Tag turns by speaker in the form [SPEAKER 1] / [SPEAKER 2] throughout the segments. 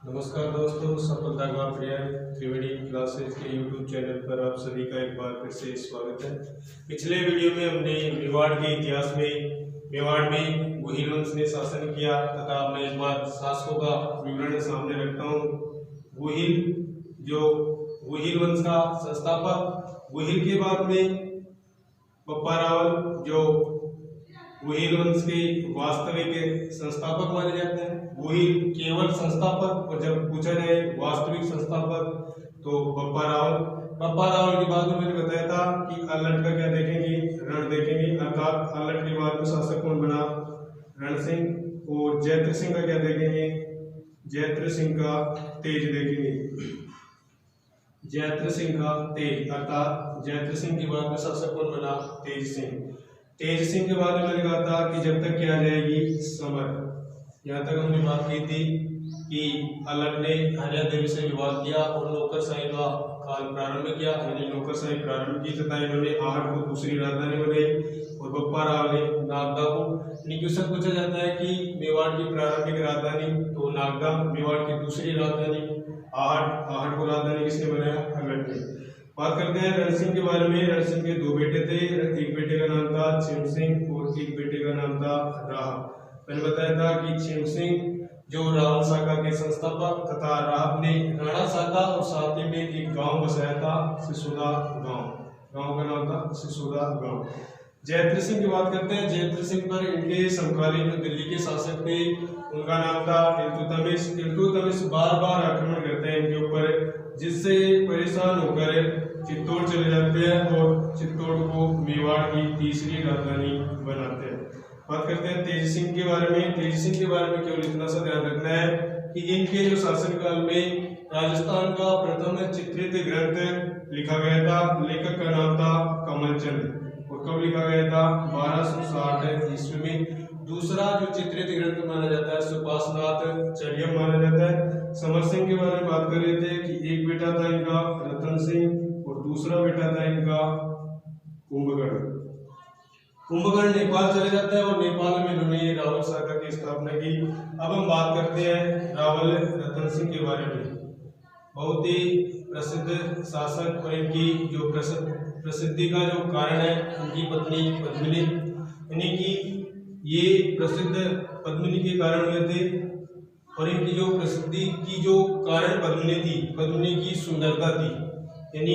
[SPEAKER 1] नमस्कार दोस्तों, सफलता का पर्याय त्रिवेणी क्लासेज के यूट्यूब चैनल पर आप सभी का एक बार फिर से स्वागत है। पिछले वीडियो में हमने मेवाड़ के इतिहास में मेवाड़ में गुहिल वंश ने शासन किया तथा मैं इस बार शासकों का विवरण सामने रखता हूँ। गुहिल वंश का संस्थापक, गुहिल के बाद में बप्पा रावल जो गुहिल वंश के वास्तविक संस्थापक माने जाते हैं। गुहिल केवल संस्थापक, और जब पूछा जाए वास्तविक संस्थापक तो बप्पा रावल के बाद में मैंने बताया था कि अल्लट का क्या देखेंगे, रण देखेंगे, अर्थात अल्लट के बाद में शासक कौन बना, रण सिंह। और जैत्र सिंह का क्या देखेंगे, जैत्र सिंह का तेज देखेंगे, जैत्र सिंह का तेज, अर्थात जैत्र सिंह के बाद में शासक कौन बना, तेज सिंह। तेज सिंह के बाद में मैंने कहा था कि जब तक क्या आ जाएगी, समर। यहाँ तक हमने बात की थी कि अल्लट ने हरिया देवी से विवाह किया और नौकरशाही का काल प्रारंभ किया, यानी नौकरशाही प्रारंभ की तथा इन्होंने आहट को दूसरी राजधानी बनाई और बप्पा राव ने नागदा को। क्वेश्चन पूछा जाता है कि मेवाड़ की प्रारंभिक राजधानी तो नागदा, मेवाड़ की दूसरी राजधानी आहट को राजधानी किसने बनाया, अल्लट ने। बात करते हैं रण सिंह के बारे में। रण सिंह के दो बेटे थे, एक बेटे का नाम था छिम सिंह और एक बेटे का नाम था राह। मैंने बताया था कि छिम सिंह जो रावण शाखा के संस्थापक तथा राह ने राणा शाखा और साथ ही में एक गांव बसाया था, सिसोदा गांव का नाम था सिसोदा गांव। जैत्र सिंह की बात करते हैं। जैत्र सिंह पर इनके समकालीन जो दिल्ली के शासक थे उनका नाम था इल्तुतमिश बार बार आक्रमण करते हैं इनके ऊपर, जिससे परेशान होकर चित्तौड़ चले जाते हैं और चित्तौड़ को मेवाड़ की तीसरी राजधानी बनाते हैं। बात करते हैं तेज सिंह के बारे में। तेज सिंह के बारे में केवल इतना सा ध्यान रखना है कि इनके जो शासनकाल में राजस्थान का प्रथम चित्रित ग्रंथ लिखा गया था, लेखक का नाम था कमलचंद, और कब लिखा गया था, 1260 ईस्वी में। दूसरा जो चित्रित ग्रंथ माना जाता है सुपासनाथ चरियम माना जाता है। समर सिंह के बारे में बात कर रहे थे कि एक बेटा था इनका रतन सिंह और दूसरा बेटा था इनका कुंभकर्ण नेपाल चले जाते हैं और नेपाल में इन्होंने रावल शाखा की स्थापना की। अब हम बात करते हैं रावल रतन सिंह के बारे में। बहुत ही प्रसिद्ध शासक और इनकी जो प्रसिद्धि का जो कारण है उनकी पत्नी पद्मिनी, यानी कि ये प्रसिद्ध पद्मिनी के कारण हुए थे। और इनकी जो प्रसिद्धि की जो कारण पद्मिनी थी, पद्मिनी की सुंदरता थी, यानी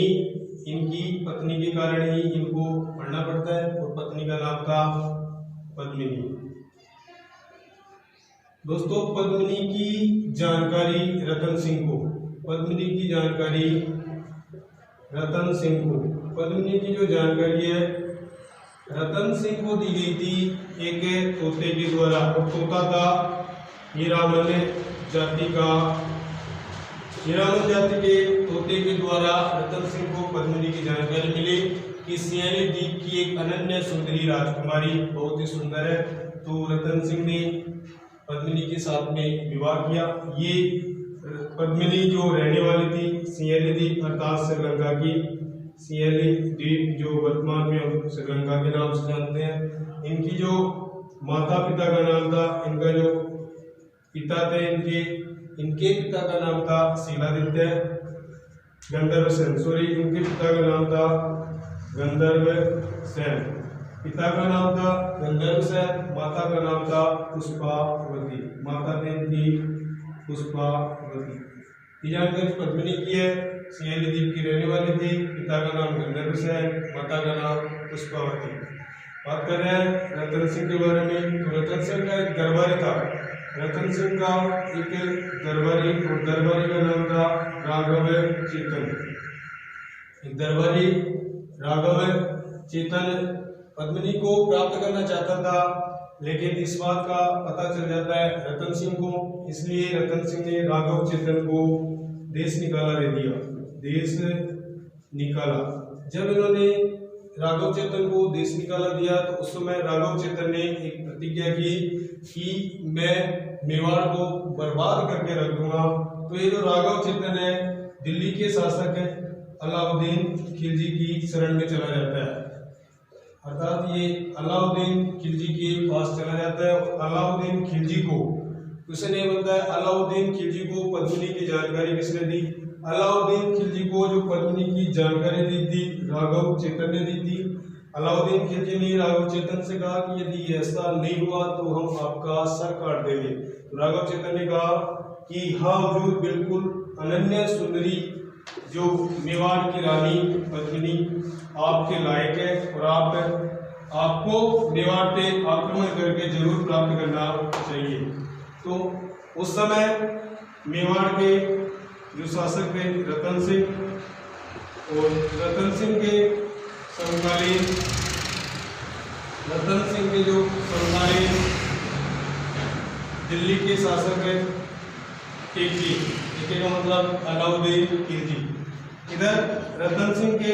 [SPEAKER 1] इनकी पत्नी के कारण ही इनको पढ़ना पड़ता है और पत्नी का नाम था पद्मिनी। दोस्तों पद्मिनी की जानकारी रतन सिंह को, पद्मिनी की जानकारी रतन सिंह को, पद्मिनी की जो जानकारी है रतन सिंह को दी गई थी एक तोते के द्वारा। और तोता था हीरामन जाति का, हीरामन जाति के तोते के द्वारा रतन सिंह को पद्मिनी की जानकारी मिली कि सियाली द्वीप की एक अनन्य सुंदरी राजकुमारी बहुत ही सुंदर है। तो रतन सिंह ने पद्मिनी के साथ में विवाह किया। ये पद्मिनी जो रहने वाली थी सियाली द्वीप अर्थात श्रीलंका की, सियाली द्वीप जो वर्तमान में हम श्रीलंका के नाम से जानते हैं। इनकी जो माता पिता का नाम था, इनका जो पिता थे इनके पिता का नाम था शीलादित्य गंधर्व सेन, इनके पिता का नाम था गंधर्व सेन, पिता का नाम था गंधर्व सेन, माता का नाम था पुष्पावती, माता थे इनकी पुष्पावती। ये जानकारी पद्मिनी की है, सियाली द्वीप की रहने वाली थी, पिता का नाम गंधर्व सेन, माता का नाम पुष्पावती। बात कर रहे हैं रतन सिंह के बारे में। तो रतन सिंह का एक दरबारी था, रतन सिंह का एक दरबारी, और दरबारी का नाम था राघव चेतन। एक दरबारी राघव चेतन पद्मिनी को प्राप्त करना चाहता था, लेकिन इस बात का पता चल जाता है रतन सिंह को, इसलिए रतन सिंह ने राघव चेतन को देश निकाला दे दिया, देश निकाला। जब इन्होंने राघव चेतन को देश निकाला दिया तो उस समय राघव चेतन ने एक प्रतिज्ञा की कि मैं मेवाड़ को बर्बाद करके रख दूंगा। तो ये जो राघव चेतन है दिल्ली के शासक अलाउद्दीन खिलजी की शरण में चला जाता है, अर्थात ये अलाउद्दीन खिलजी के पास चला जाता है और अलाउद्दीन खिलजी को क्वेश्चन ये बनता है अलाउद्दीन खिलजी को पद्मिनी की जानकारी किसने दी? अलाउद्दीन खिलजी को जो पद्मिनी की जानकारी दी थी राघव चेतन ने दी थी। अलाउद्दीन खिलजी ने राघव चेतन से कहा कि यदि ऐसा नहीं हुआ तो हम आपका सर काट देंगे। तो राघव चेतन ने कहा कि हाँ हुजूर, बिल्कुल अनन्य सुंदरी जो मेवाड़ की रानी पद्मिनी आपके लायक है और आपको मेवाड़ पे आक्रमण करके जरूर प्राप्त करना चाहिए। तो उस समय मेवाड़ के जो शासक थे रतन सिंह, और रतन सिंह के समकालीन दिल्ली के शासक है खिलजी, इसका मतलब अलाउद्दीन खिलजी। इधर रतन सिंह के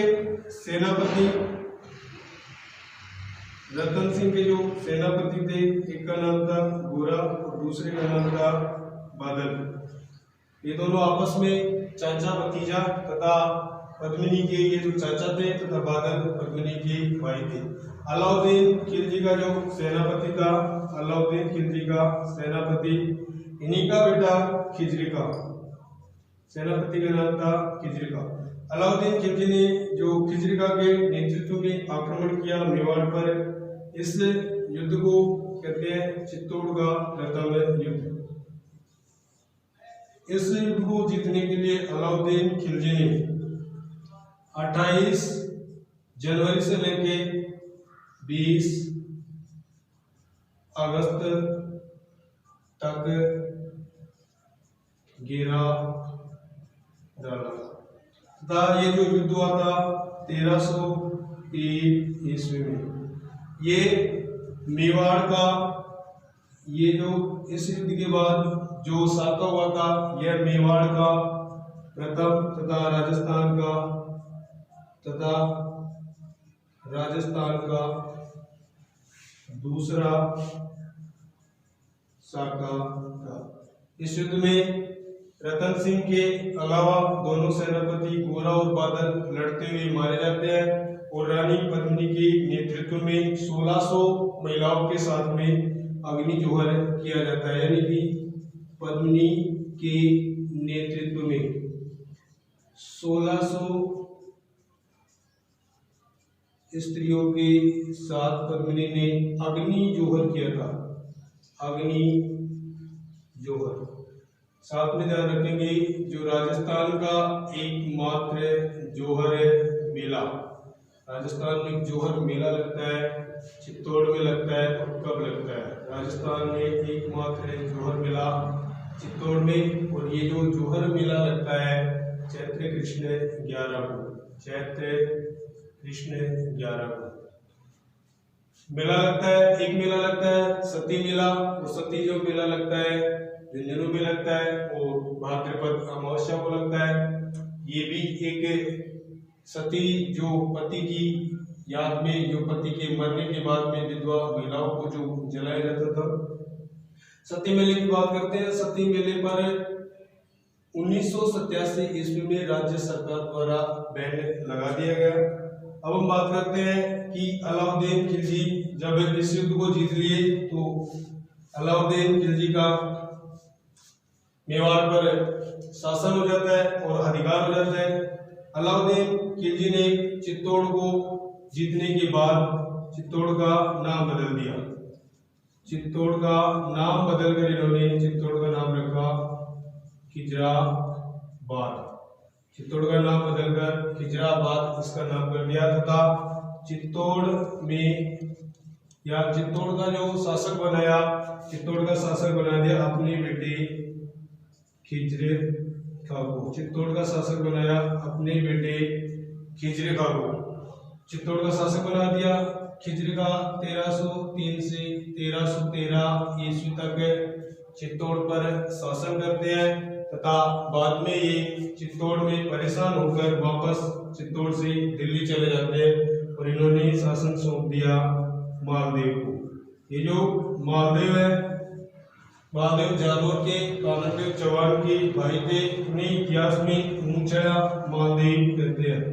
[SPEAKER 1] जो सेनापति थे, एक का नाम था गोरा और दूसरे का नाम था बादल। ये दोनों आपस में चाचा भतीजा तथा पद्मिनी के ये जो चाचा थे तथा बादल पद्मिनी के भाई थे। अलाउद्दीन खिलजी का जो सेनापति था, अलाउद्दीन खिलजी का सेनापति, इन्हीं का बेटा खिजरिका, सेनापति का नाम था खिजरिका। अलाउद्दीन खिलजी ने जो खिजरिका के नेतृत्व में आक्रमण किया मेवाड़ पर, इस युद्ध को कहते हैं चित्तौड़ का प्रथम युद्ध। इस युद्ध को जीतने के लिए अलाउद्दीन खिलजी ने 28 जनवरी से लेके 20 अगस्त तक घेरा डाला था। ये जो युद्ध हुआ था 1303 ईस्वी में, ये मेवाड़ का, ये जो इस युद्ध के बाद जो साका हुआ था, यह मेवाड़ का प्रथम तथा राजस्थान का दूसरा साका था। इस युद्ध में रतन सिंह के अलावा दोनों सेनापति गोरा और बादल लड़ते हुए मारे जाते हैं और रानी पद्मिनी के नेतृत्व में 1600 महिलाओं के साथ में अग्नि जोहर किया जाता है। यानी कि पद्मिनी के नेतृत्व में 1600 स्त्रियों के साथ पद्मिनी ने अग्नि जोहर किया था। अग्नि जोहर साथ में ध्यान रखेंगे, जो राजस्थान का एकमात्र जोहर मेला, राजस्थान में जोहर मेला लगता है, चित्तौड़ में लगता है और कब लगता है? राजस्थान में एकमात्र जोहर मेला चित्तौड़ में, और ये जो जोहर मेला लगता है चैत्र कृष्ण 11 को, चैत्र कृष्ण 11 को मेला लगता है। एक मेला लगता है सती मेला, और सती जो मेला लगता है झुंझुनू में लगता है, और भाद्रपद अमावस्या को लगता है। ये भी एक सती जो पति की याद में, जो पति के मरने के बाद में विधवा महिलाओं को जो जलाया जाता था। सती मेले की बात करते हैं। सती मेले पर 1987 ईस्वी में राज्य सरकार द्वारा बैन लगा दिया गया। अब हम बात करते हैं कि अलाउद्दीन खिलजी जब इस युद्ध को जीत लिए तो अलाउद्दीन खिलजी का मेवाड़ पर शासन हो जाता है और अधिकार हो जाता है। अलाउद्दीन खिलजी ने चित्तौड़ को जीतने के बाद चित्तौड़ का नाम बदल दिया। चित्तौड़ का नाम बदलकर इन्होंने चित्तौड़ का नाम रखा खिजराबाद। चित्तौड़ का नाम बदलकर खिजराबाद इसका नाम कर दिया तथा चित्तौड़ में, या चित्तौड़ का जो शासक बनाया, चित्तौड़ का शासक बना दिया अपने बेटे खिजरेखा को। चित्तौड़ का शासक बनाया अपने बेटे खिजरेखा को, चित्तौड़ का शासक बना दिया। खिजरेखा 1303 से 1313 ईस्वी तक चित्तौड़ पर शासन करते हैं तथा बाद में ये चित्तौड़ में परेशान होकर वापस चित्तौड़ से दिल्ली चले जाते हैं और इन्होंने शासन सौंप दिया मालदेव को। ये जो मालदेव है, महादेव जालोर के काननदेव चौहान के भाई थे। उन्हें इतिहास में मूंछड़ा मालदेव कहते हैं,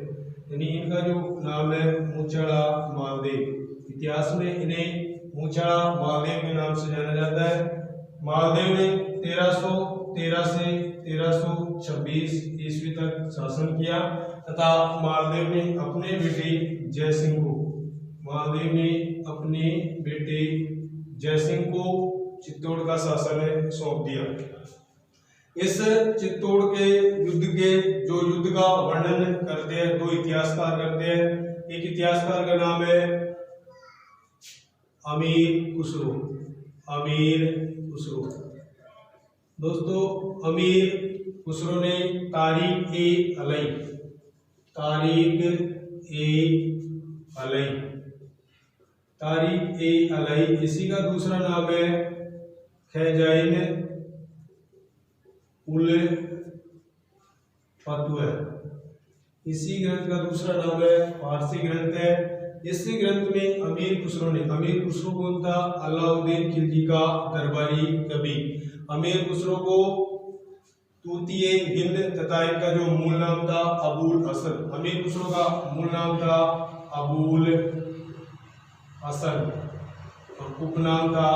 [SPEAKER 1] यानी इनका जो नाम है मूंछड़ा मालदेव। इतिहास में इन्हें मूंछड़ा मालदेव के नाम से जाना जाता है। मालदेव ने 1313 से 1326 ईस्वी तक शासन किया तथा मालदेव ने अपने बेटे जयसिंह को चित्तौड़ का शासन सौंप दिया। इस चित्तौड़ के युद्ध का वर्णन करते हैं दो इतिहासकार करते हैं। एक इतिहासकार का नाम है अमीर खुसरो। दोस्तों, अमीर खुसरो ने तारीख ए अलई, इसी का दूसरा नाम है खजाइन उल फतवा। इसी ग्रंथ का दूसरा नाम है फारसी ग्रंथ है। इस ग्रंथ में अमीर खुसरो कौन था? अलाउद्दीन खिलजी का दरबारी कवि। अमीर खुसरो को तूतीय हिंद तथा इनका जो मूल नाम था अबुल हसन। अमीर खुसरो का मूल नाम था अबुल हसन और उपनाम था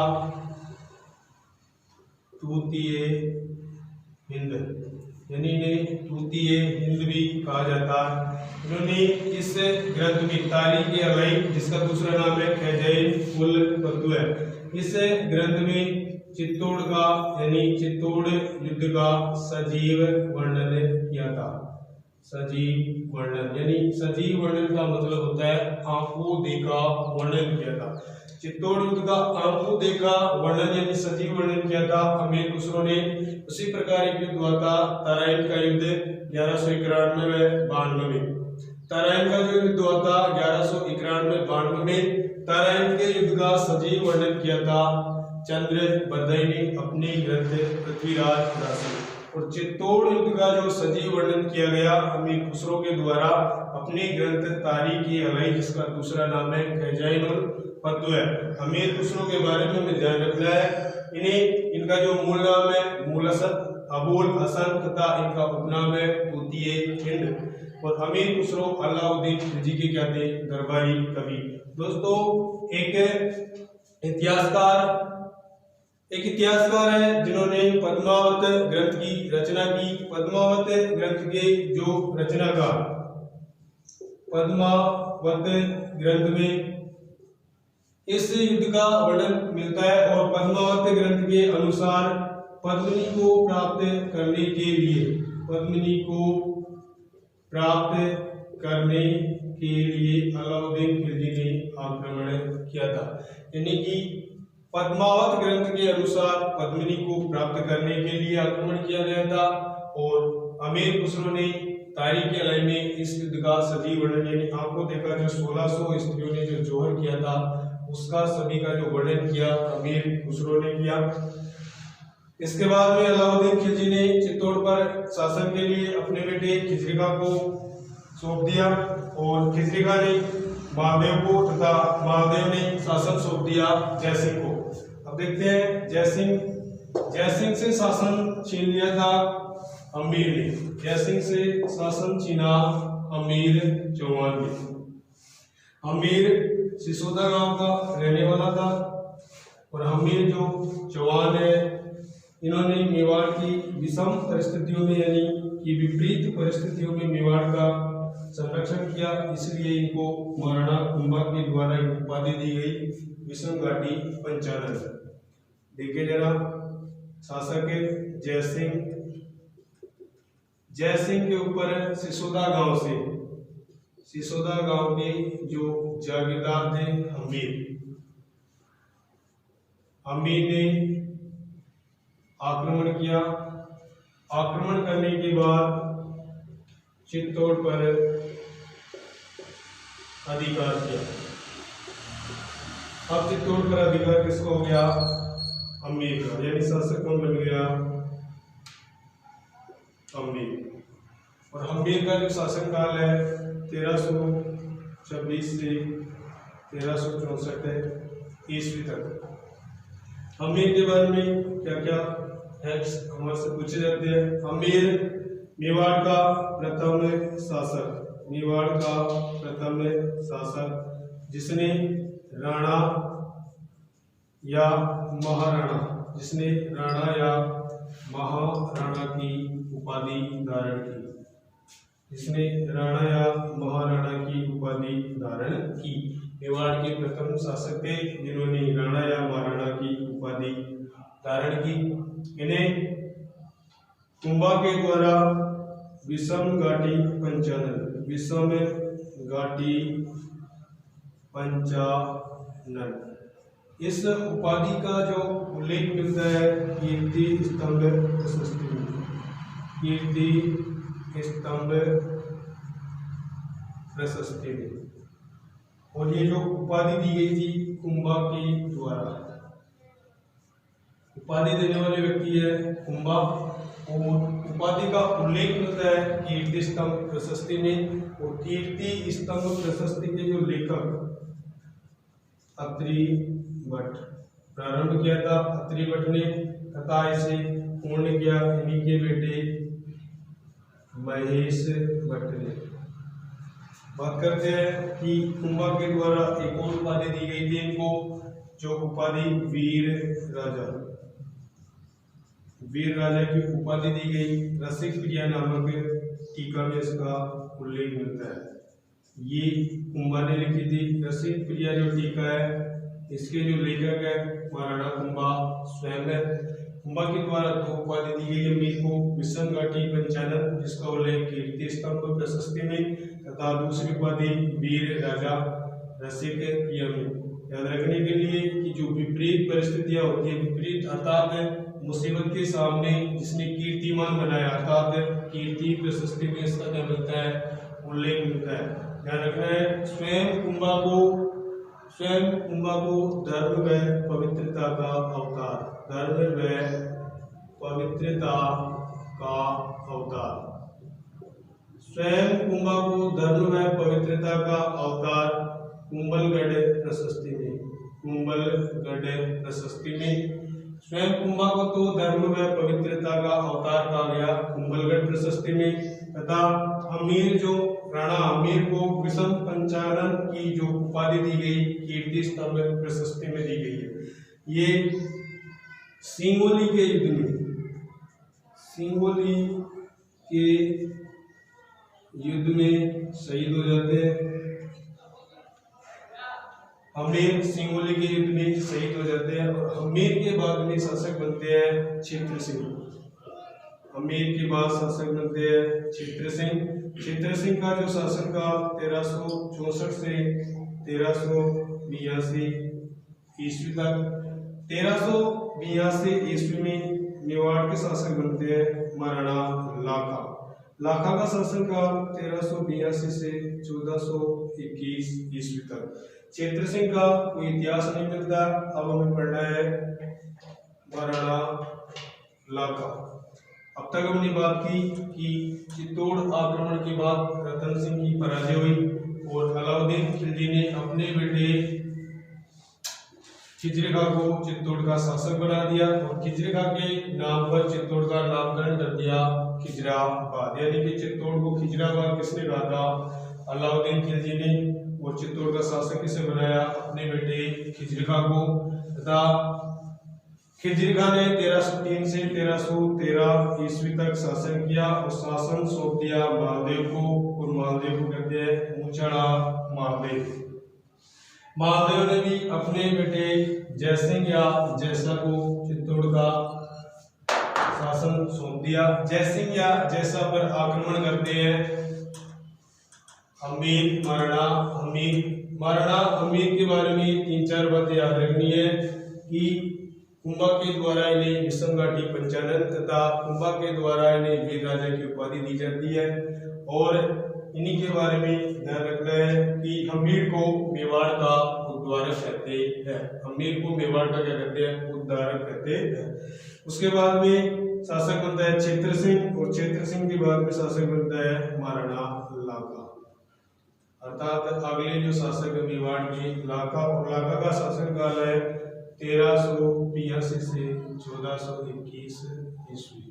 [SPEAKER 1] तूतीय हिंद, यानी इन्हें तूतीय हिंद भी कहा जाता है। इन्होंने इस ग्रंथ में तारीख अलई, जिसका दूसरा नाम है खजाइन उल फतवा, इस ग्रंथ में चित्तौड़ का यानी चित्तौड़ युद्ध का सजीव वर्णन किया था। सजीव वर्णन यानी सजीव वर्णन का मतलब होता है आंखों देखा वर्णन किया था। चित्तौड़ युद्ध का आंखों देखा वर्णन यानी सजीव वर्णन किया था अमीर खुसरो ने। उसी प्रकार एक युद्ध हुआ था तराइन का युद्ध 1191-92 में। तराइन का जो युद्ध हुआ था 1191-92 में, तराइन के युद्ध का सजीव वर्णन किया था चंद्रबरदई ने अपने ग्रंथ पृथ्वीराज राशि। और चित्तौड़ युद्ध का जो सजीव वर्णन किया गया अमीर खुसरो के द्वारा अपने ग्रंथ तारीख अलई, जिसका दूसरा नाम है खजाइन उल फतवा। अमीर खुसरो के बारे में हमें ध्यान रखना है, इनका जो मूल नाम है अबुल हसन तथा इनका उपनाम है तूतीय हिंद। और अमीर खुसरो अलाउद्दीन खिलजी के क्या थे? दरबारी कवि। दोस्तों, एक इतिहासकार है जिन्होंने पद्मावत ग्रंथ की रचना की। पद्मावत ग्रंथ के जो रचनाकार पद्मावत ग्रंथ में इस युद्ध का वर्णन मिलता है। और पद्मावत ग्रंथ के अनुसार पद्मिनी को प्राप्त करने के लिए अलाउद्दीन खिलजी ने आक्रमण किया था। यानी कि पद्मावत ग्रंथ के अनुसार पद्मिनी को प्राप्त करने के लिए आक्रमण किया गया था। और अमीर खुसरो ने तारीख अलई में इस युद्ध का सजीव वर्णन यानी आंखों देखा जो 1600 स्त्रियों ने जो जोहर किया था उसका सभी का जो वर्णन किया अमीर खुसरो ने किया। इसके बाद में अलाउद्दीन खिलजी ने चित्तौड़ पर शासन के लिए अपने बेटे खिजरिका को सौंप दिया और खिजरिका ने मालदेव को तथा मालदेव ने शासन सौंप दिया जयसिंह को। अब देखते हैं जयसिंह से शासन छीन लिया था अमीर ने। जयसिंह से शासन छीना अमीर चौहान ने। अमीर सिसोदा गांव का रहने वाला था और अमीर जो चौहान है इन्होंने मेवाड़ की विषम परिस्थितियों में यानी कि विपरीत परिस्थितियों में मेवाड़ का संरक्षण किया, इसलिए इनको महाराणा कुंभा के द्वारा उपाधि दी गई विषम घाटी पंचानन। देखिए जरा, शासक जयसिंह के ऊपर सिसोदा गांव के जो जागीरदार थे अमीर ने आक्रमण किया। आक्रमण करने के बाद चित्तौड़ पर अधिकार किया। अब चित्तौड़ पर अधिकार किसको हो गया? अमीर का, यानी शासक कौन बन गया? अमीर। और अमीर का जो शासन काल है 1326 से 1364 ईस्वी तक। अमीर के बारे में क्या क्या हमारे से पूछे जाते हैं। अमीर मेवाड़ का प्रथम शासक जिसने राणा या महाराणा जिसने राणा या महाराणा की उपाधि धारण की, जिसने राणा या महाराणा की उपाधि धारण की। मेवाड़ के प्रथम शासक थे जिन्होंने राणा या महाराणा की उपाधि धारण की। इन्हें कुंभा के द्वारा विषम घाटी पंचानन, विषम घाटी पंचानन, इस उपाधि का जो उल्लेख मिलता है कीर्ति स्तंभ प्रशस्ति में, कीर्ति स्तंभ प्रशस्ति में। और ये जो उपाधि दी गई थी कुंभा के द्वारा, उपाधि देने वाले व्यक्ति है कुंभा, और उपाधि का उल्लेख मिलता है कीर्ति स्तंभ प्रशस्ति में। और कीर्ति स्तंभ प्रशस्ति के जो लेखक अत्रि भट्ट, प्रारंभ किया था अत्रि भट्ट ने, तथा इसे पूर्ण किया इन्हीं के बेटे महेश भट्ट ने। बात करते हैं कि कुंभा के द्वारा एक और उपाधि दी गई थी इनको, जो उपाधि वीर राजा, वीर राजा की उपाधि दी गई। रसिक प्रिया नामक टीका में इसका उल्लेख मिलता है। ये कुंभा ने लिखी थी। रसिक प्रिया जो टीका है इसके जो लेखक है महाराणा कुंभा स्वयं है। कुंभा के द्वारा दो उपाधि दी गई अमीर को, विषम घाटी पंचानन जिसका उल्लेख कीर्ति स्तंभ प्रशस्ति में, तथा दूसरी उपाधि वीर राजा रसिक प्रिया में। याद रखने के लिए कि जो विपरीत परिस्थितियां होती है, विपरीत अर्थात मुसीबत के सामने जिसने कीर्तिमान बनाया, अर्थात कीर्ति प्रशस्ति में इसका क्या मिलता है, उल्लेख मिलता है। ध्यान रखना है स्वयं कुंभा को धर्म व पवित्रता का अवतार, धर्म व पवित्रता का अवतार, स्वयं कुंभा को धर्म व पवित्रता का अवतार कुंभलगढ़ प्रशस्ति में, कुंभलगढ़ प्रशस्ति में। स्वयं कुंभा को तो धर्म व पवित्रता का अवतार कहा गया कुंभलगढ़ प्रशस्ति में, तथा अमीर जो राणा अमीर को विषम पंचानन की जो उपाधि दी गई कीर्ति स्तंभ प्रशस्ति में दी गई है। ये सिंगोली के युद्ध में, सिंगोली के युद्ध में शहीद हो जाते हैं। अमीर सिंगोली के युद्ध में शहीद हो जाते हैं। और अमीर के बाद में शासक बनते हैं क्षेत्र सिंह, अमीर के बाद शासक बनते हैं क्षेत्र सिंह। क्षेत्र सिंह का जो शासन का 1364 से 1382 ईस्वी तक, 1382 ईस्वी में मेवाड़ के शासक बनते हैं महाराणा लाखा। लाखा का शासन काल 1382 से 1421 ईस्वी तक। क्षेत्र सिंह का कोई इतिहास नहीं मिलता। अब हमें पढ़ना है महाराणा लाखा। अब तक हमने बात की कि चित्तौड़ आक्रमण के बाद रतन सिंह की पराजय हुई और अलाउद्दीन खिलजी ने अपने बेटे खिजर खां को चित्तौड़ का शासक बना दिया और खिजर खां के नाम पर चित्तौड़ का नामकरण कर दिया खिजराबाद। यानी कि चित्तौड़ को खिजराबाद किसने कहा था? अलाउद्दीन खिलजी ने। और चित्तौड़ का शासक किसे बनाया? अपने बेटे खिजर खां को। तथा खिजर खां ने 1303 से 1313 ईस्वी तक शासन किया और शासन सौंप दिया मालदेव को। और मालदेव को कहते हैं ऊंचड़ा मालदेव। मालदेव ने भी अपने बेटे जयसिंह या जयसा को चित्तौड़ का शासन सौंप दिया। जयसिंह या जयसा पर आक्रमण करते हैं अमीर महाराणा अमीर के बारे में 3-4 बातें याद रखनी है कि कुंभा के द्वारा इन्हें विषम घाटी पंचानन तथा कुंभा के द्वारा इन्हें वीर राजा की उपाधि दी जाती है। और इन्हीं के बारे में ध्यान रखना है कि अमीर को मेवाड़ का उद्धारक कहते हैं। अमीर को मेवाड़ का क्या कहते हैं? उद्धारक कहते हैं। उसके बाद में शासक बनता है क्षेत्र सिंह और क्षेत्र सिंह के बाद में शासक बनता है महाराणा लाखा। अर्थात अगले जो शासक मेवाड़ के लाखा। और लाखा का शासन काल है 1382 से 1421 ईस्वी।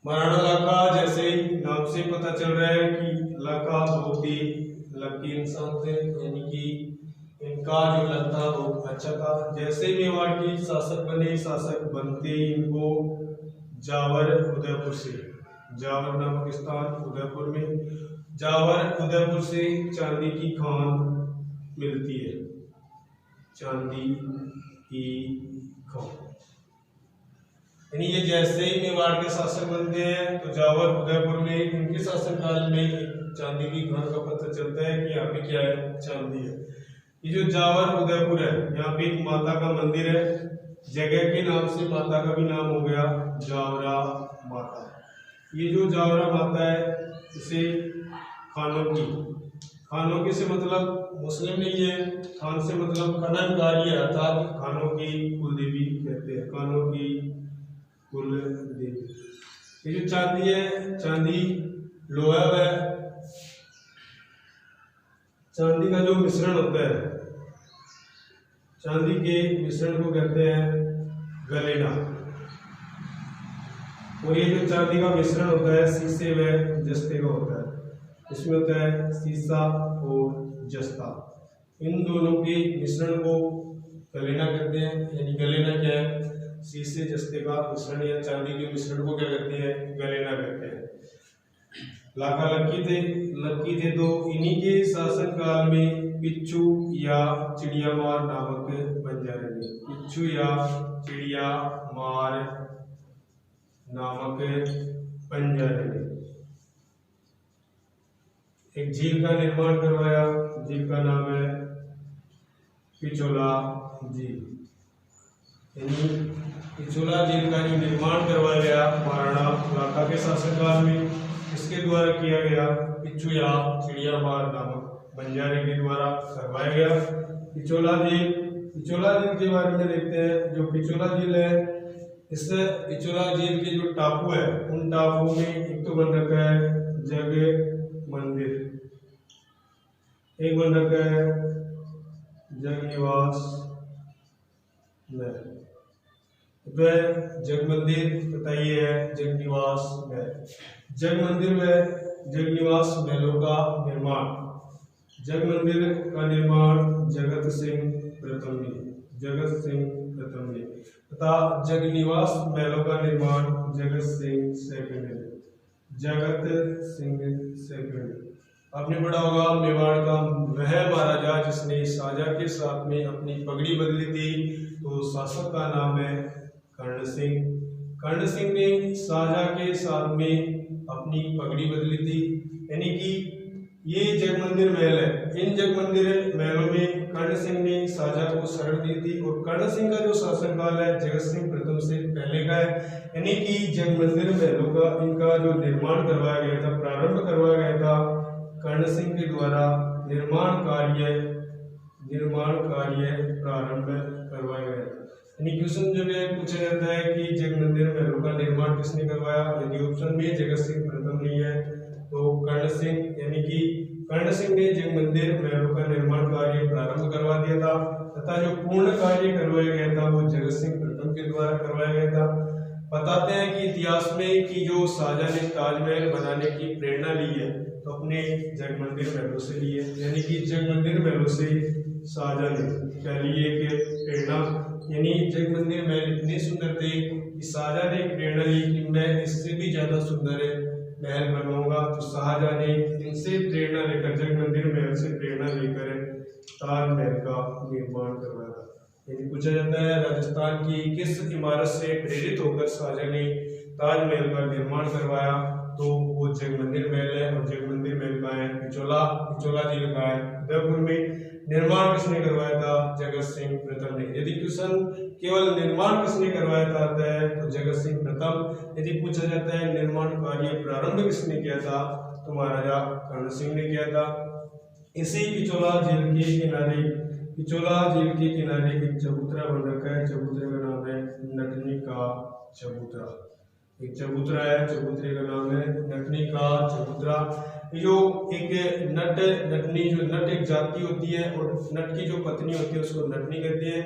[SPEAKER 1] महाराणा लाखा जैसे ही नाम से पता चल रहा है कि लाखा बहुत ही लकी इंसान थे, यानी कि इनका जो लक था वो अच्छा था। जैसे ही मेवाड़ की शासक बनते इनको जावर उदयपुर से, जावर नामक स्थान उदयपुर में, जावर उदयपुर से चांदी की खान मिलती है, चांदी की खान। यानी ये जैसे ही मेवाड़ के शासक बनते हैं तो जावर उदयपुर में इनके शासनकाल में चांदी की खान का पता चलता है कि यहाँ पे क्या है, चांदी है। ये जो जावर उदयपुर है, यहाँ पे एक माता का मंदिर है, जगह के नाम से माता का भी नाम हो गया जावरा माता। ये जो जावरा माता है इसे खानों की से मतलब मुस्लिम नहीं है, खान से मतलब खननकारी है, अर्थात खानों की कुल देवी कहते हैं, खानों की कुल देवी। ये जो चांदी है, चांदी लोहा है, चांदी का जो मिश्रण होता है, चांदी के मिश्रण को कहते हैं गलेना। और ये जो चांदी का मिश्रण होता है शीशे व जस्ते का होता है, इसमें होता है शीशा और जस्ता, इन दोनों के मिश्रण को गलेना कहते हैं। यानी गलेना क्या है, शीशे जस्ते का मिश्रण या चांदी के मिश्रण को क्या कहते हैं, गलेना कहते हैं। लाखा लक्की थे तो इन्हीं के शासन काल में पिच्चू या चिड़िया मार नामक बंजारे में, पिच्चू या चिड़िया मार नामक बंजारे में एक झील का निर्माण करवाया, झील का नाम है पिछोला झील। यानी पिछोला झील का जो निर्माण करवाया गया महाराणा लाखा के शासनकाल में, इसके द्वारा किया गया, पिच्चू या चिड़िया मार नामक बंजारे के द्वारा करवाया गया। पिछोला झील के बारे में देखते हैं। जो पिछोला झील है, इस पिछोला झील के जो टापू है, उन टापू में एक तो बन रखा है जग मंदिर, एक बन रखा है जग निवास महल, वह जग मंदिर तथा ये है जग निवास महल। जग मंदिर व जग निवास महलों का निर्माण, जग मंदिर का निर्माण जगत सिंह प्रथम ने तथा जग निवास महलों का निर्माण जगत सिंह सेकंड। आपने पढ़ा होगा मेवाड़ का वह महाराजा जिसने शाहजहां के साथ में अपनी पगड़ी बदली थी, तो शासक का नाम है कर्ण सिंह ने शाहजहां के साथ में अपनी पगड़ी बदली थी। यानी कि ये जग मंदिर महल है, इन जग मंदिर महलों में कर्ण सिंह ने शाहजहां को शरण दी थी। और कर्ण सिंह का जो शासनकाल है जगत सिंह प्रथम से पहले का है। यानी कि जग मंदिर महलों का इनका जो निर्माण करवाया गया था, प्रारंभ करवाया गया था कर्ण सिंह के द्वारा, निर्माण कार्य प्रारंभ करवाया गया था। यानी क्वेश्चन जब ये पूछा जाता है कि जग मंदिर महलों का निर्माण किसने करवाया, यदि ऑप्शन में जगत सिंह प्रथम नहीं है तो कर्ण सिंह, यानी कि कर्ण सिंह ने जग मंदिर महलों का निर्माण कार्य प्रारंभ करवा दिया था तथा जो पूर्ण कार्य करवाया गया था वो जगत सिंह प्रथम के द्वारा करवाया गया था। बताते हैं कि इतिहास में कि जो शाहजहां ने ताजमहल बनाने की प्रेरणा ली है तो अपने जग मंदिर महलों से ली है। यानी कि जग मंदिर महलों से शाहजहां ने क्या ली है कि प्रेरणा, यानी जग मंदिर महल इतने सुंदर थे कि शाहजहां ने प्रेरणा ली कि मैं इससे भी ज्यादा सुंदर महल बनवाऊंगा। तो शाहजहां ने इनसे प्रेरणा लेकर, जग मंदिर महल से प्रेरणा लेकर ताजमहल का निर्माण करवाया। यदि पूछा जाता है राजस्थान की किस इमारत से प्रेरित होकर शाहजहां ने ताजमहल का निर्माण करवाया, तो वो जग मंदिर महल है। और जग मंदिर महल का है पिछोला झील का है उदयपुर में। निर्माण किसने करवाया था, जगत सिंह प्रथम ने। यदि क्वेश्चन केवल निर्माण किसने करवाया था तो जगत सिंह प्रथम। यदि पूछा जाता है निर्माण कार्य प्रारंभ किसने किया था, तो महाराजा कर्ण सिंह ने किया था। इसी पिछोला झील के किनारे एक चबूतरा बन रखा है, चबूतरे का नाम है नटनी का चबूतरा। एक चबूतरा है, चबूतरे का नाम है नटनी का चबूतरा। जो एक नटनी जो नट एक जाति होती है और नट की जो पत्नी होती है उसको नटनी कहते हैं।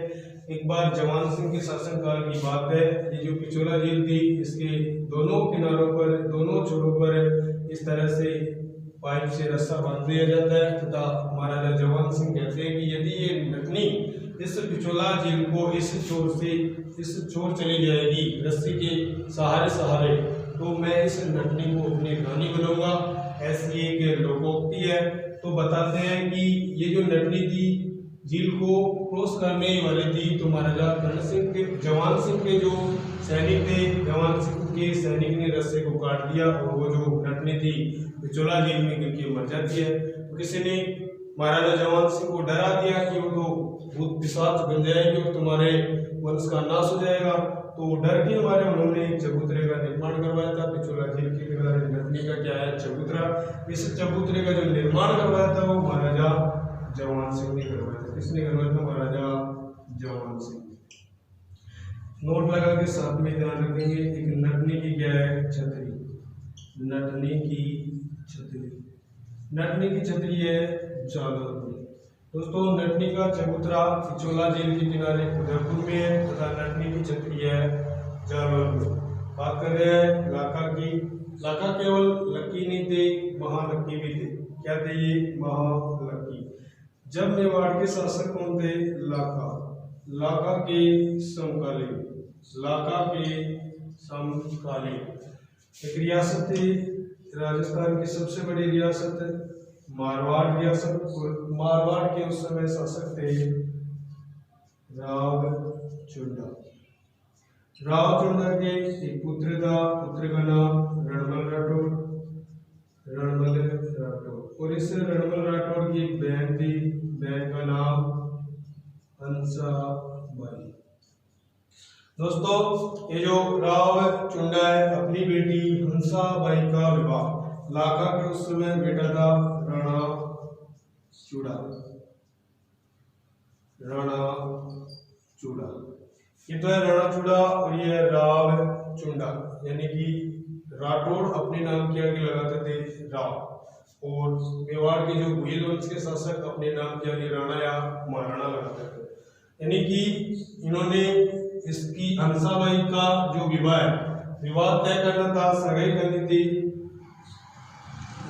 [SPEAKER 1] एक बार जवान सिंह के शासनकाल की बात है, ये जो पिछोला झील थी इसके दोनों किनारों पर, दोनों छोरों पर इस तरह से पाइप से रस्सा बांध दिया जाता है तथा महाराजा जवान सिंह कहते हैं कि यदि ये नटनी इस पिछोला झील को इस छोर चली जाएगी रस्सी के सहारे सहारे, तो मैं इस नटनी को अपनी रानी बनाऊंगा, ऐसी एक लोकोक्ति है। तो बताते हैं कि ये जो नटनी थी झील को क्रॉस करने वाली थी, तो महाराजा कर्ण सिंह के जवान सिंह के जो सैनिक थे, जवान सिंह के सैनिक ने रस्से को काट दिया और वो जो नटनी थी पिछोला झील में गिर के मर जाती है। तो किसी ने महाराजा जवान सिंह को डरा दिया कि वो तो भूत पिशाच बन जाएगी और तुम्हारे वंश का नाश हो जाएगा। तो डर के मारे उन्होंने एक चबूतरे का निर्माण करवाया था पिछोला झील के किनारे। नटनी का क्या है? चबूतरा। इस चबूतरे का जो निर्माण करवाया था वो महाराजा जवान सिंह ने करवाया था। किसने करवाया था? महाराजा जवान सिंह। नोट लगा के साथ में ध्यान रखेंगे, एक नटनी की क्या है? छतरी। नटनी की छतरी, नटनी की छतरी है जालौर। दोस्तों नटनी का चबूतरा पिछोला झील के किनारे उदयपुर में है तथा नटनी की छतरी है जालौर में। बात कर रहे हैं लाका की। लाका केवल लकी नहीं थे, महालक्की भी थे। क्या थे ये? महालक्की। जब मेवाड़ के शासक कौन थे? लाका। लाका के समकालीन, लाका के समकालीन एक रियासत थी राजस्थान की सबसे बड़ी रियासत है मारवाड़ रियासत। मारवाड़ के उस समय शासक थे रावचुंडा। रावचुंडा के एक पुत्र था, पुत्र का नाम रणमल राठौर। रणमल राठौर। और इस रणमल राठौर की एक बहन थी, बहन का नाम हंसाबाई। दोस्तों ये जो रावचुंडा है अपनी बेटी हंसाबाई का विवाह, लाका के उस समय बेटा था राणा चूड़ा। राणा चूड़ा, ये तो है राणा चूड़ा और ये है रावचुंडा, यानी कि राठौड़ अपने नाम के आगे लगाते थे राव, और मेवाड़ के जो भुयल वंश के शासक अपने नाम के आगे राणा या महाराणा लगाते थे। यानी कि इन्होंने इसकी हंसाबाई का जो विवाह है, विवाह तय करना था, सगाई करनी थी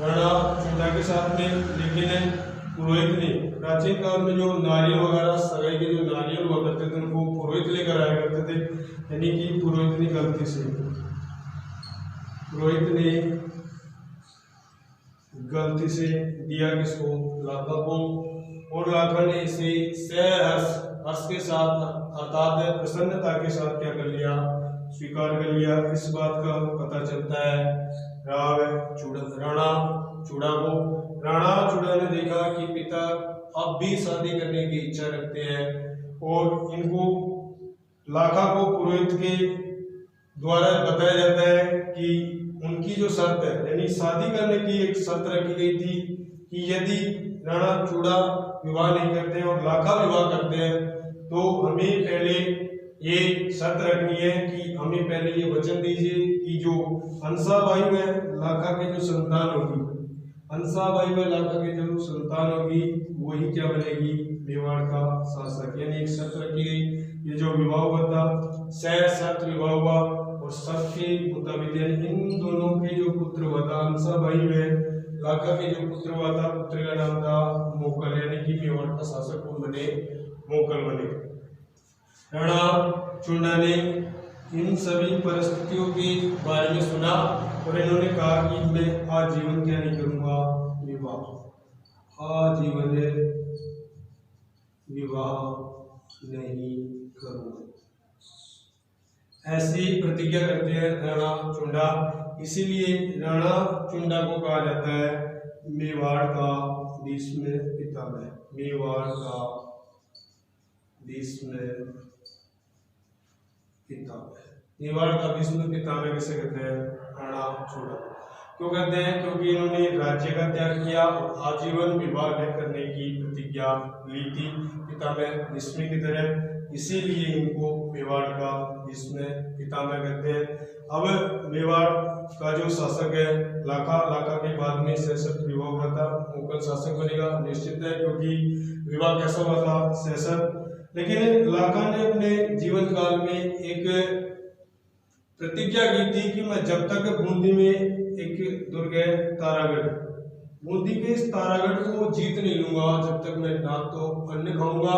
[SPEAKER 1] राणा चुंडा के साथ में, लेकिन पुरोहित ने प्राचीन काल में जो नारियल वगैरह सगाई के जो नारियल हुआ करते थे उनको पुरोहित लेकर आया करते थे, यानी कि पुरोहित ने गलती से दिया किसको? लाका को। और लाका ने इसे हर्ष के साथ अर्थात प्रसन्नता के साथ क्या कर लिया? स्वीकार कर लिया। इस बात का पता चलता है राणा चूड़ा को। राणा चूड़ा ने देखा कि पिता अब भी शादी करने की इच्छा रखते हैं और इनको लाका को पुरोहित के द्वारा बताया जाता है कि उनकी जो शर्त है, यानी शादी करने की एक शर्त रखी गई थी कि यदि राणा चूड़ा विवाह नहीं करते और लाका विवाह करते हैं तो हमें पहले ये शर्त रखनी है कि हमें पहले ये वचन दीजिए कि जो हंसाबाई में लाका की जो संतान होगी, हंसाबाई में लाका की जो संतान होगी वही क्या बनेगी? मेवाड़ का शासक। यानी एक शर्त रखी गई। ये जो विवाह हुआ था शर्त विवाह हुआ और शर्त के मुताबिक इन दोनों के जो पुत्र हुआ था हंसाबाई में लाका के जो पुत्र हुआ था, पुत्र का नाम था मोकल, यानी कि मेवाड़ का शासक कौन बने? मोकल बने। राणा चुंडा ने इन सभी परिस्थितियों के बारे में सुना और इन्होंने कहा कि मैं आजीवन क्या नहीं करूंगा? विवाह। आजीवन विवाह नहीं करूंगा, ऐसी प्रतिज्ञा करते हैं राणा चुंडा। इसीलिए राणा चुंडा को कहा जाता है मेवाड़ का भीष्म पितामह। मेवाड़ का भीष्म पितामह। मेवाड़ का भीष्म पितामह किसे कहते हैं? राणा चूड़ा। क्यों कहते हैं? क्योंकि इन्होंने राज्य का त्याग किया और आजीवन विवाह न करने की प्रतिज्ञा ली थी पितामह भीष्म की तरह, इसीलिए इनको मेवाड़ का भीष्म पितामह कहते हैं। अब मेवाड़ का जो शासक है लाका के बाद में सशक्त विवाह हुआ था, मुगल शासक बनेगा निश्चित है, क्योंकि विवाह कैसा हुआ था? सशक्त। लेकिन लाका ने अपने जीवन काल में एक प्रतिज्ञा की थी कि मैं जब तक बूंदी में एक दुर्ग है तारागढ़, बूंदी के इस तारागढ़ को जीत नहीं लूंगा जब तक मैं ना तो अन्न खाऊंगा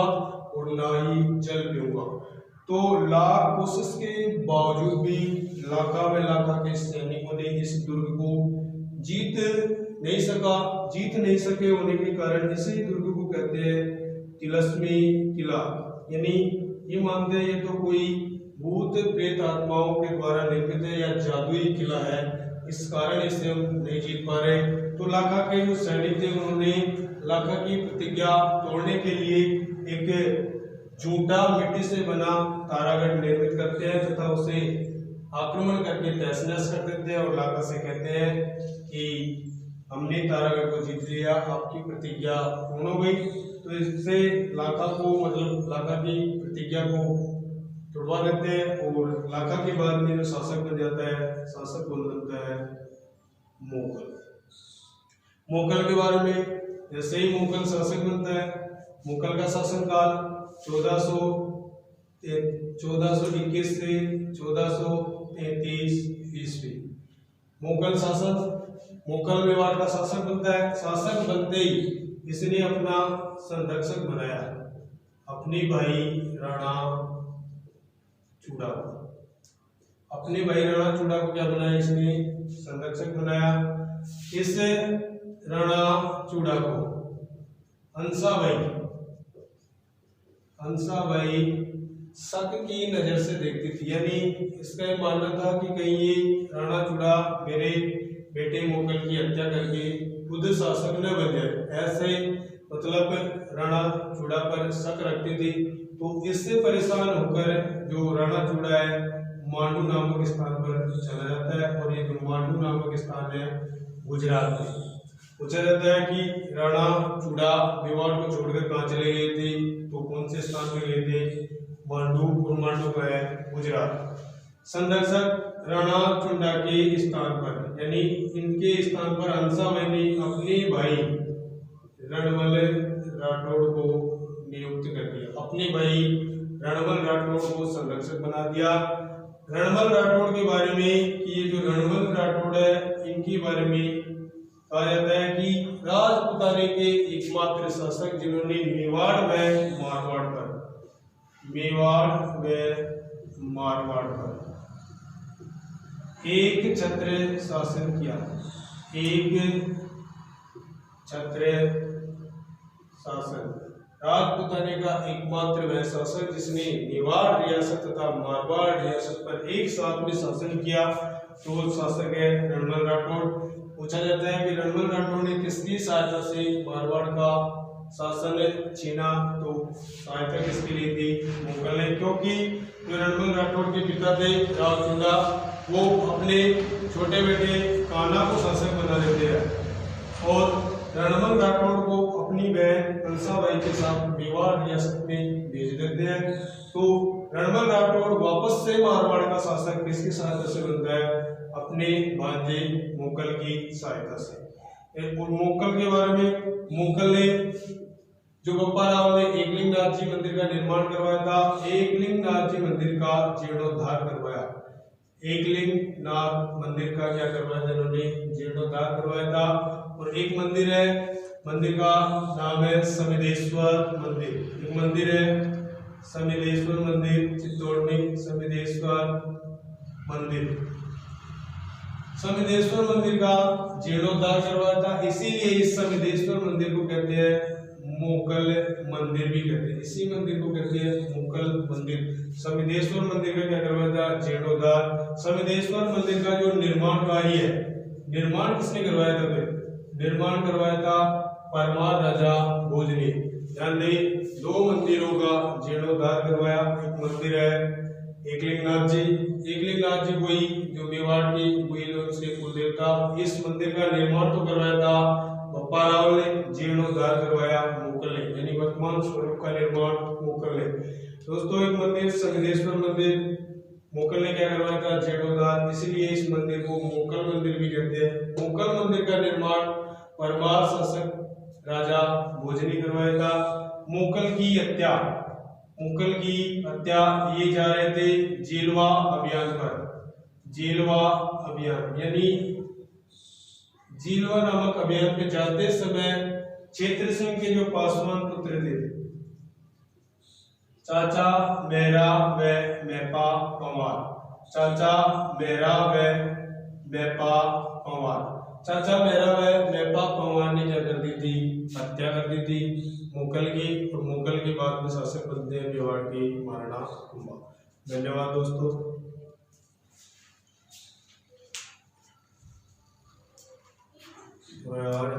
[SPEAKER 1] और ना ही जल पीऊंगा। तो लाख कोशिश के बावजूद भी लाखा में लाखा के सैनिकों ने इस दुर्ग को जीत नहीं सके होने के कारण इसी दुर्ग को कहते हैं तिलस्मी किला। यानी ये मानते हैं ये तो कोई भूत प्रेत आत्माओं के द्वारा निर्मित है या जादुई किला है, इस कारण इसे हम नहीं जीत पा रहे। तो लाखा के जो सैनिक थे उन्होंने लाखा की प्रतिज्ञा तोड़ने के लिए एक झूठा मिट्टी से बना तारागढ़ निर्मित करते हैं तथा उसे आक्रमण करके तहस नहस कर देते हैं और लाखा से कहते हैं कि हमने तारागढ़ को जीत लिया, आपकी प्रतिज्ञा पूर्ण हो गई। तो इससे लाखा को मतलब लाखा की प्रतिज्ञा को तोड़वा देते हैं और लाखा के बाद में जो शासक बन जाता है, शासक बन बनता है मोगल। मोगल के बारे में जैसे ही मोगल शासक बनता है, मोगल का शासनकाल 1421 से 1433 ईस्वी। मोगल शासन मोगल मेवाड़ का शासक बनता है। शासक बनते ही इसने अपना संरक्षक बनाया अपने भाई राणा चूड़ा को क्या बनाया इसने संरक्षक बनाया। इस राणा चूड़ा को हंसाबाई शक की नजर से देखती थी। यानी इसका ये मानना था कि कहीं ये राणा चूड़ा मेरे बेटे मोगल की हत्या करके खुद शासक न बन जाए, ऐसे मतलब राणा चूड़ा पर शक रखती थी। तो इससे परेशान होकर जो राणा चूड़ा है मांडू नामक स्थान पर चला जाता है और ये जो मांडू नामक स्थान है गुजरात में। पूछा जाता है कि राणा चूड़ा मेवाड़ को छोड़कर कहाँ चले गए थे, तो कौन से स्थान पर गए थे, मांडू, और मांडू का है गुजरात। संरक्षक राणा चुंडा के स्थान पर यानी इनके स्थान पर हंसाबाई ने अपने भाई रणमल राठौड़ को नियुक्त कर दिया। अपने भाई रणमल राठौड़ को संरक्षक बना दिया। रणमल राठौड़ के बारे में कि ये जो रणमल राठौड़ है इनके बारे में कहा जाता है कि राजपुताने के एकमात्र शासक जिन्होंने मेवाड़ में मारवाड़ पर एक छत्र शासन किया। राजपुताने का एकमात्र वह शासक जिसने मेवाड़ रियासत तथा मारवाड़ रियासत पर एक साथ में शासन किया, तो शासक है रणमल राठौड़। पूछा जाता है कि रणमल राठौड़ ने किसकी सहायता से मारवाड़ का शासन छीना, तो सहायता किसके लिए थी, मुगल ने। क्योंकि जो रणमल राठौड़ के पिता थे राव चुंडा, वो अपने छोटे बेटे कान्हा को शासक बना देते हैं और रणमल राठौड़ को अपनी बहन हंसाबाई के साथ मेवाड़ रियासत में भेज देते हैं। तो रणमल राठौड़ वापस से मारवाड़ का शासक किसकी सहायता से बनता है, अपने भांजे मुगल की सहायता से। और मुगल के बारे में, मुगल ने जो बप्पा राव ने एकलिंगनाथ जी मंदिर का निर्माण करवाया था, एकलिंगनाथ जी मंदिर का जीर्णोद्धार करवाया। एकलिंगनाथ मंदिर का क्या करवाया था इन्होंने, जीर्णोद्धार करवाया था। और एक मंदिर है, मंदिर का नाम है समिदेश्वर मंदिर। एक मंदिर है समिदेश्वर मंदिर चित्तौड़ में, समिदेश्वर मंदिर का जीर्णोद्धार करवाया था। इसीलिए इस समिदेश्वर मंदिर को कहते हैं मोगल मंदिर भी कहते हैं। इसी मंदिर को कहते हैं मोगल मंदिर। समिदेश्वर मंदिर का क्या करवाया था, जीर्णोद्धार। समिदेश्वर मंदिर का जो निर्माण कार्य है, निर्माण किसने करवाया था, निर्माण करवाया था परमार राजा भोज ने। ध्यान दें, दो मंदिरों का जीर्णोद्धार करवाया। एक मंदिर है एकलिंगनाथ जी कोई जो मेवाड़ की कुल देवता, इस मंदिर का निर्माण तो करवाया था बप्पा राव ने, जीर्णोद्धार करवाया मुगल ने, यानी वर्तमान स्वरूप का निर्माण मुगल ने। दोस्तों, एक मंदिर समिदेश्वर मंदिर मुगल ने क्या करवाया था, जीर्णोद्धार। इसीलिए इस मंदिर को मुगल मंदिर भी कहते हैं। मुगल मंदिर का निर्माण परमार शासक राजा भोज ने करवाया था। मुगल की हत्या ये जा रहे थे जेलवा अभियान पर। जेलवा अभियान यानी झीलवा नामक अभियान पे जाते समय क्षेत्र सिंह के जो पासवान पुत्र थे, चाचा मेरा व मेपा पंवार, चाचा मेरा व मेपा पंवार, चाचा मेरा व मेपा पंवार ने क्या कर दी थी, हत्या कर दी थी मुगल की, और मुगल के बाद में शासक बनते हैं मेवाड़ की महाराणा कुंभा। धन्यवाद दोस्तों। और